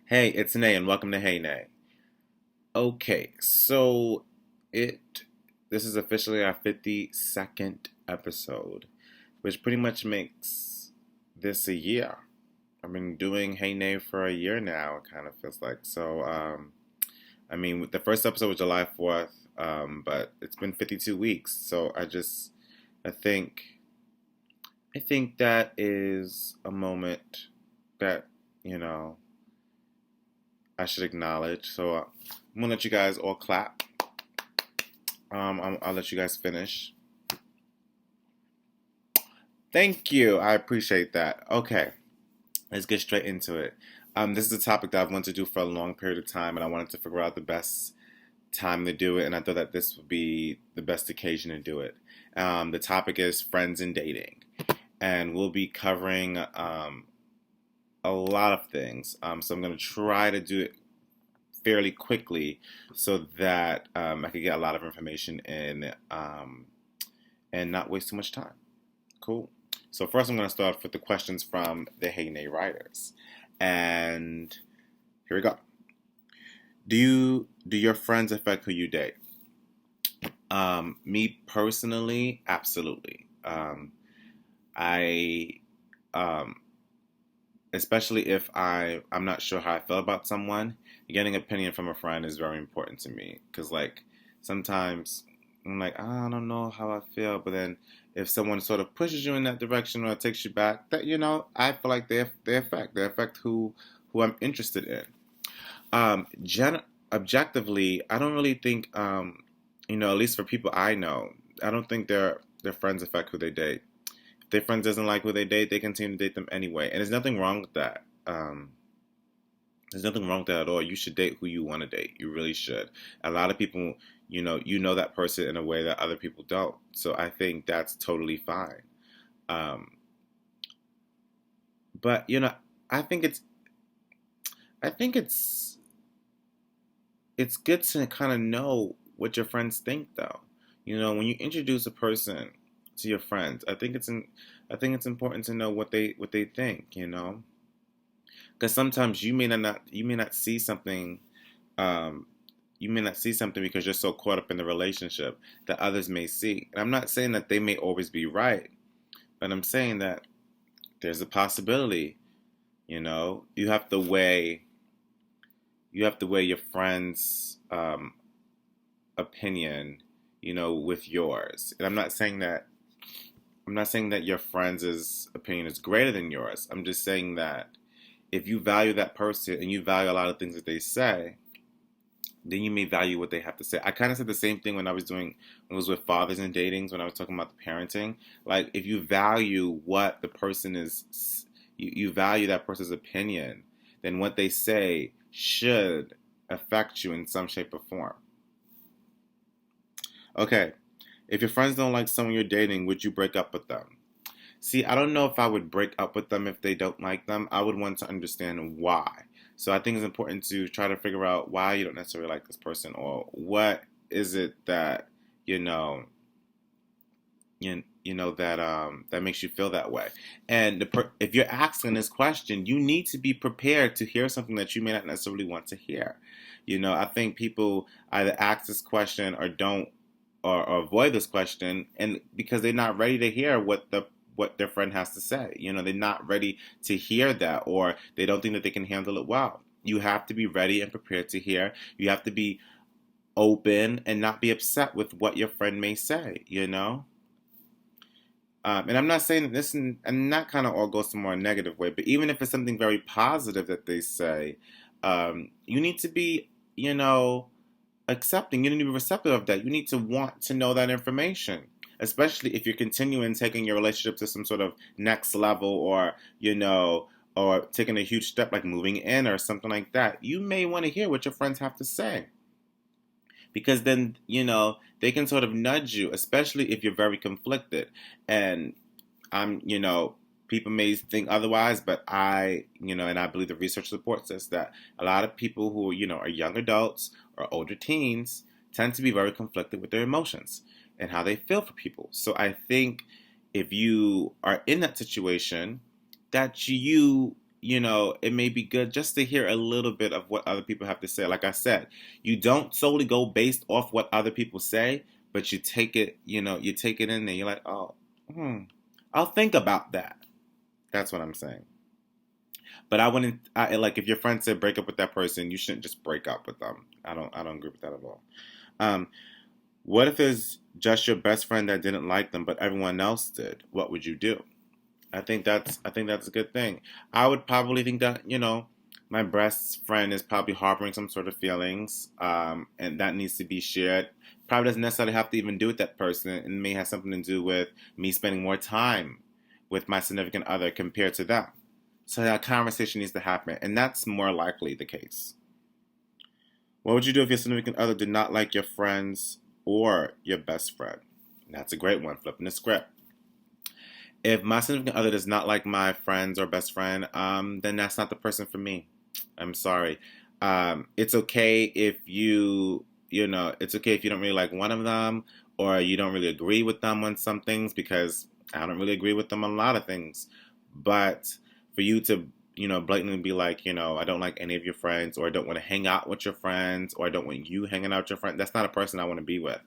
Hey, it's Nay, and welcome to Hey Nay. Okay, so it this is officially our 52nd episode, which pretty much makes this a year. I've been doing Hey Nay for a year now, it kind of feels like. I mean, the first episode was July 4th, but it's been 52 weeks, so I think, I think that is a moment that, you know, I should acknowledge. I'm gonna let you guys all clap. I'll let you guys finish. Thank you. I appreciate that. Okay, let's get straight into it. This is a topic that I've wanted to do for a long period of time, and I wanted to figure out the best time to do it, and I thought that this would be the best occasion to do it. The topic is friends and dating, and we'll be covering a lot of things. So I'm going to try to do it fairly quickly so that I could get a lot of information in and not waste too much time. Cool. So first I'm going to start off with the questions from the Hey Nay writers. And here we go. Do your friends affect who you date? Me personally, absolutely. I Especially if I'm not sure how I feel about someone, getting an opinion from a friend is very important to me. Because like sometimes I'm like, "Ah, I don't know how I feel," but then if someone sort of pushes you in that direction or takes you back, that I feel like they affect who I'm interested in. Objectively, I don't really think at least for people I know, I don't think their friends affect who they date. If their friends doesn't like who they date, they continue to date them anyway, and there's nothing wrong with that. There's nothing wrong with that at all. You should date who you want to date. You really should. A lot of people, you know that person in a way that other people don't. So I think that's totally fine. Um, but I think I think it's good to kind of know what your friends think, though. When you introduce a person to your friends, I think it's important to know what they think. Because sometimes you may not see something. Um, you may not see something because you're so caught up in the relationship that others may see. And I'm not saying that they may always be right, but I'm saying that there's a possibility. You have to weigh your friend's opinion, with yours. And I'm not saying that your friend's opinion is greater than yours. I'm just saying that if you value that person and you value a lot of things that they say, then you may value what they have to say. I kind of said the same thing when I was with fathers and datings, when I was talking about the parenting. Like, if you value what the person is, you value that person's opinion, then what they say should affect you in some shape or form. Okay, if your friends don't like someone you're dating, would you break up with them? See, I don't know if I would break up with them if they don't like them. I would want to understand why. So I think it's important to try to figure out why you don't necessarily like this person, or what is it that you know that makes you feel that way. And if you're asking this question, you need to be prepared to hear something that you may not necessarily want to hear. I think people either ask this question or don't, or avoid this question, and because they're not ready to hear what their friend has to say. They're not ready to hear that, or they don't think that they can handle it well. You have to be ready and prepared to hear. You have to be open and not be upset with what your friend may say. And I'm not saying that and that kind of all goes to more negative way, but even if it's something very positive that they say, you need to be, accepting. You need to be receptive of that. You need to want to know that information, especially if you're continuing taking your relationship to some sort of next level, or taking a huge step like moving in or something like that. You may want to hear what your friends have to say, because then they can sort of nudge you, especially if you're very conflicted. And I'm people may think otherwise, but and I believe the research supports this, that a lot of people who are young adults or older teens tend to be very conflicted with their emotions and how they feel for people. So I think if you are in that situation, that it may be good just to hear a little bit of what other people have to say. Like I said, you don't solely go based off what other people say, but you take it, you take it in there. You're like, oh, I'll think about that. That's what I'm saying. But I wouldn't, like, if your friend said break up with that person, you shouldn't just break up with them. I don't agree with that at all. Um, what if it's just your best friend that didn't like them, but everyone else did? What would you do? I think that's a good thing. I would probably think that my best friend is probably harboring some sort of feelings, and that needs to be shared. Probably doesn't necessarily have to even do with that person. It may have something to do with me spending more time with my significant other compared to them. So that conversation needs to happen, and that's more likely the case. What would you do if your significant other did not like your friends or your best friend? That's a great one. Flipping the script. If my significant other does not like my friends or best friend, then that's not the person for me. I'm sorry. It's okay if it's okay if you don't really like one of them or you don't really agree with them on some things because I don't really agree with them on a lot of things. But for you to, blatantly be like, I don't like any of your friends or I don't want to hang out with your friends or I don't want you hanging out with your friends, that's not a person I want to be with.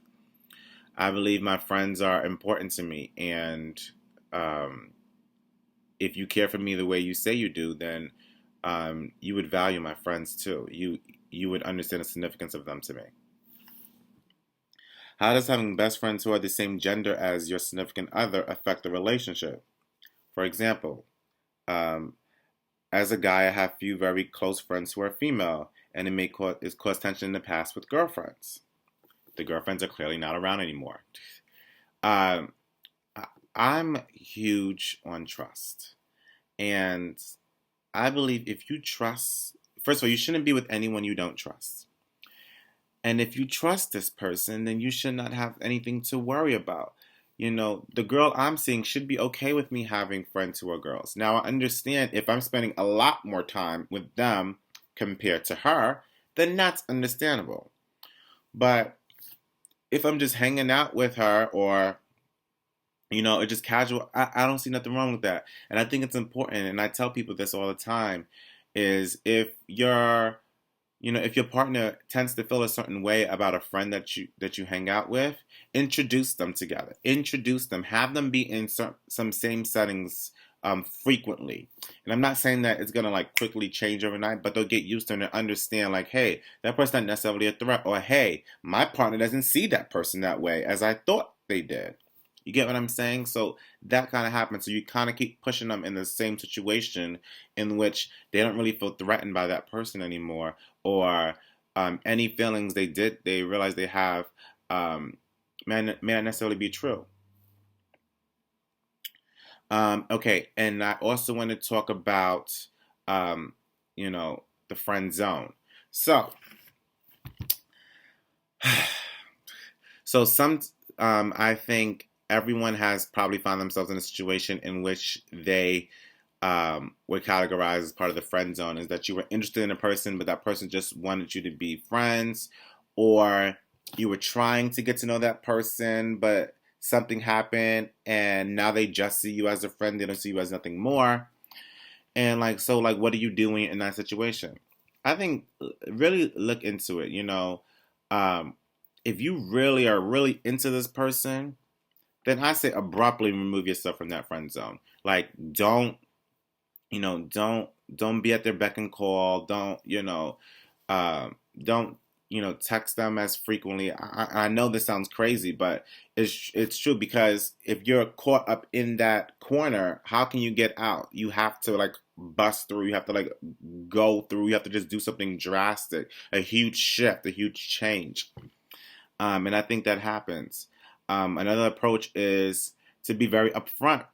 I believe my friends are important to me, and um, if you care for me the way you say you do, then you would value my friends too. You would understand the significance of them to me. How does having best friends who are the same gender as your significant other affect the relationship? For example, um, as a guy, I have few very close friends who are female, and it's caused tension in the past with girlfriends. The girlfriends are clearly not around anymore. Um, I- I'm huge on trust. And I believe if you trust, first of all, you shouldn't be with anyone you don't trust. And if you trust this person, then you should not have anything to worry about. The girl I'm seeing should be okay with me having friends who are girls. Now, I understand if I'm spending a lot more time with them compared to her, then that's understandable. But if I'm just hanging out with her or it's just casual. I don't see nothing wrong with that. And I think it's important, and I tell people this all the time, is if your partner tends to feel a certain way about a friend that you hang out with, introduce them together. Introduce them. Have them be in some same settings frequently. And I'm not saying that it's gonna like quickly change overnight, but they'll get used to it and understand like, hey, that person's not necessarily a threat, or hey, my partner doesn't see that person that way as I thought they did. You get what I'm saying? So that kind of happens. So you kind of keep pushing them in the same situation in which they don't really feel threatened by that person anymore, or any feelings they realize they have um, may not necessarily be true. Okay, and I also want to talk about, um, the friend zone. So, so I think everyone has probably found themselves in a situation in which they were categorized as part of the friend zone. Is that you were interested in a person, but that person just wanted you to be friends, or you were trying to get to know that person, but something happened, and now they just see you as a friend. They don't see you as nothing more. And like, so, like, what are you doing in that situation? I think really look into it. Um, if you really are really into this person, then I say abruptly remove yourself from that friend zone. Like, you know, don't don't be at their beck and call. Don't text them as frequently. I know this sounds crazy, but it's true, because if you're caught up in that corner, how can you get out? You have to like bust through. You have to like go through. You have to just do something drastic, a huge shift, a huge change. And I think that happens. Another approach is to be very upfront,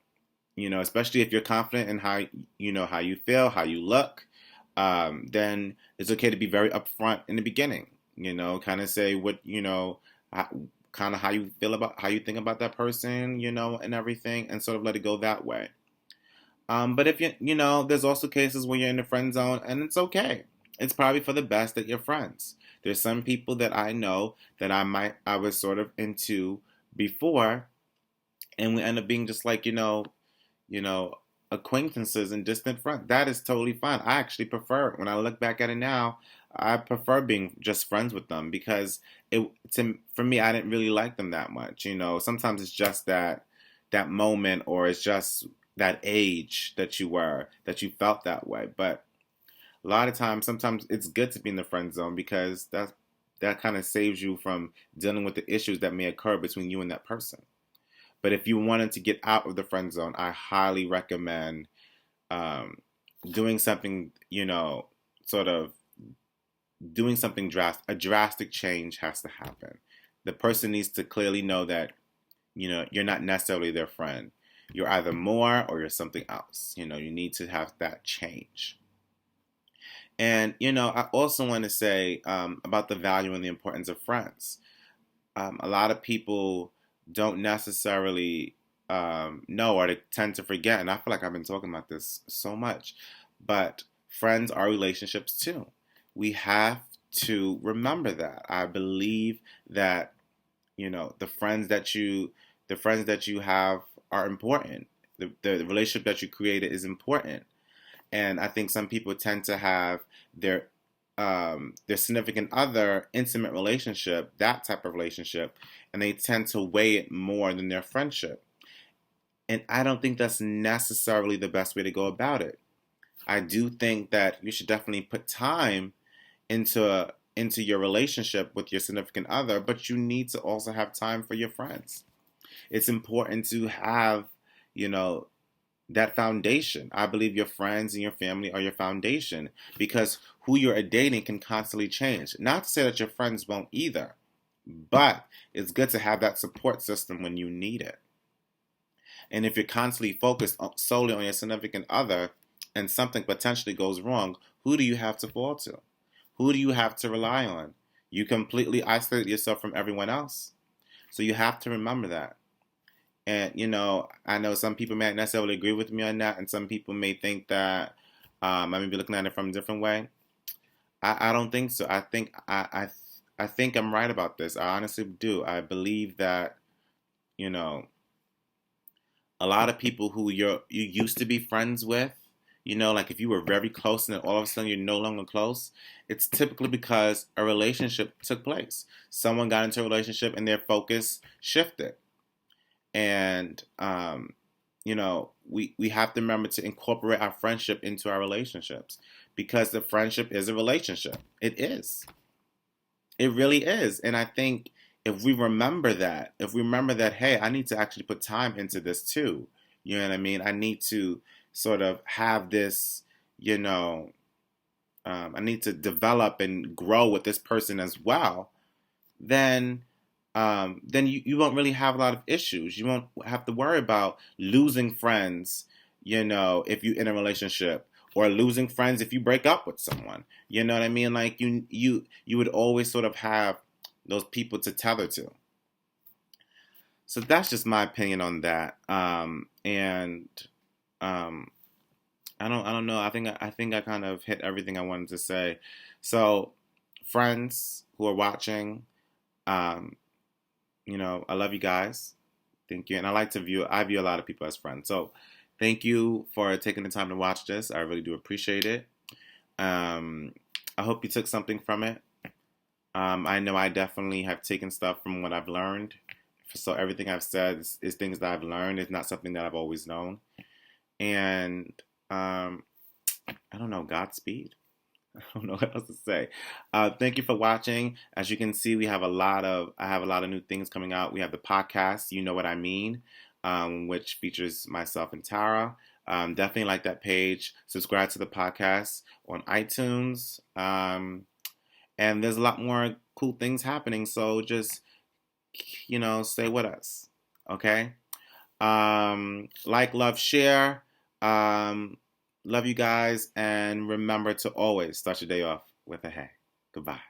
especially if you're confident in how you feel, how you look. Then it's okay to be very upfront in the beginning. Kind of say what kind of how you feel about how you think about that person, and everything, and sort of let it go that way. But if there's also cases where you're in the friend zone, and it's okay. It's probably for the best that you're friends. There's some people that I know that I was sort of into before, and we end up being just like you know acquaintances and distant friends. That is totally fine. I actually prefer it. When I look back at it now, I prefer being just friends with them because for me, I didn't really like them that much. Sometimes it's just that moment, or it's just that age that you felt that way. But a lot of times, sometimes it's good to be in the friend zone because that kind of saves you from dealing with the issues that may occur between you and that person. But if you wanted to get out of the friend zone, I highly recommend doing something, sort of doing something drastic. A drastic change has to happen. The person needs to clearly know that, you're not necessarily their friend. You're either more or you're something else. You need to have that change. And, I also want to say about the value and the importance of friends. A lot of people don't necessarily know, or they tend to forget, and I feel like I've been talking about this so much, but friends are relationships too. We have to remember that. I believe that, the friends that you have are important. The relationship that you created is important. And I think some people tend to have their significant other intimate relationship, that type of relationship, and they tend to weigh it more than their friendship. And I don't think that's necessarily the best way to go about it. I do think that you should definitely put time into your relationship with your significant other, but you need to also have time for your friends. It's important to have, that foundation. I believe your friends and your family are your foundation because who you're dating can constantly change. Not to say that your friends won't either, but it's good to have that support system when you need it. And if you're constantly focused solely on your significant other and something potentially goes wrong, who do you have to fall to? Who do you have to rely on? You completely isolate yourself from everyone else. So you have to remember that. And, I know some people may not necessarily agree with me on that, and some people may think that I may be looking at it from a different way. I don't think so. I think I'm right about this. I honestly do. I believe that, a lot of people who you used to be friends with, like if you were very close and then all of a sudden you're no longer close, it's typically because a relationship took place. Someone got into a relationship and their focus shifted. And, we have to remember to incorporate our friendship into our relationships because the friendship is a relationship. It is. It really is. And I think if we remember that, hey, I need to actually put time into this too. You know what I mean? I need to sort of have this, I need to develop and grow with this person as well. Then you won't really have a lot of issues. You won't have to worry about losing friends, if you're in a relationship, or losing friends if you break up with someone. You know what I mean? Like you would always sort of have those people to tether to. So that's just my opinion on that. And I don't know. I think I kind of hit everything I wanted to say. So friends who are watching, I love you guys. Thank you. And I view a lot of people as friends. So thank you for taking the time to watch this. I really do appreciate it. I hope you took something from it. I know I definitely have taken stuff from what I've learned. So everything I've said is things that I've learned. It's not something that I've always known. And I don't know, Godspeed. I don't know what else to say. Thank you for watching. As you can see, I have a lot of new things coming out. We have the podcast, You Know What I Mean, which features myself and Tara. Definitely like that page. Subscribe to the podcast on iTunes. And there's a lot more cool things happening. So just, stay with us. Okay? Like, love, share. Love you guys, and remember to always start your day off with a hey. Goodbye.